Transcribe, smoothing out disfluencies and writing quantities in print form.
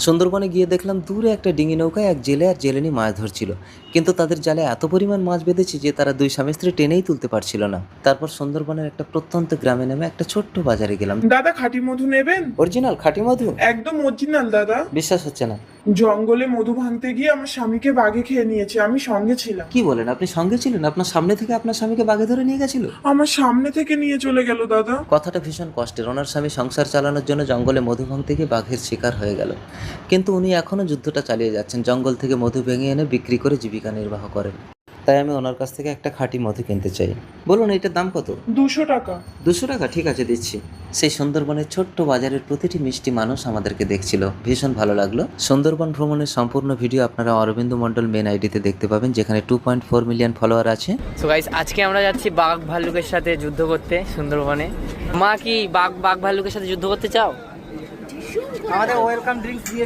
সুন্দরবনে গিয়ে দেখলাম দূরে একটা ডিঙি নৌকায় এক জেলে আর জেলেনি মাছ ধরছিল, কিন্তু তাদের জালে এত পরিমাণ মাছ বেঁধেছে যে তারা দুই স্বামী স্ত্রী টেনেই তুলতে পারছিল না। তারপর সুন্দরবনের একটা প্রত্যন্ত গ্রামে নেমে একটা ছোট্ট বাজারে গেলাম। দাদা খাঁটি মধু নেবেন? অরিজিনাল খাঁটি মধু? একদম অরিজিনাল দাদা। বিশ্বাস হচ্ছে না। জঙ্গলে মধু ভাঙতে গিয়ে আমার স্বামীকে বাঘে খেয়ে নিয়েছে, আমি সঙ্গে ছিলাম। কি বলেন, আপনি সঙ্গে ছিলেন? আপনার সামনে থেকে আপনার স্বামীকে বাঘে ধরে নিয়ে গেছিল? আমার সামনে থেকে নিয়ে চলে গেল দাদা। কথাটা ভীষণ কষ্টের। ওনার স্বামী সংসার চালানোর জন্য জঙ্গলে মধু ভাঙতে গিয়ে বাঘের শিকার হয়ে গেল, কিন্তু উনি এখনও যুদ্ধটা চালিয়ে যাচ্ছেন। জঙ্গল থেকে মধু ভেঙে এনে বিক্রি করে জীবিকা নির্বাহ করেন। তাই আমি ওনার কাছ থেকে একটা খাঁটি মধু কিনতে চাই। বলুন এটার দাম কত? 200 টাকা। 200 টাকা? ঠিক আছে, দিচ্ছি। সেই সুন্দরবনের ছোট্ট বাজারের প্রতিটি মিষ্টি মানুষ আমাদেরকে দেখছিল, ভীষণ ভালো লাগলো। সুন্দরবন ভ্রমণের সম্পূর্ণ ভিডিও আপনারা অরবিন্দ মণ্ডল মেন আইডিতে দেখতে পাবেন, যেখানে 2.4 মিলিয়ন ফলোয়ার আছে। সো গাইস, আজকে আমরা যাচ্ছি বাঘ ভাল্লুকের সাথে যুদ্ধ করতে সুন্দরবনে। মা কি বাঘ ভাল্লুকের সাথে যুদ্ধ করতে চাও? আমাদের ওয়েলকাম ড্রিঙ্কস দিয়ে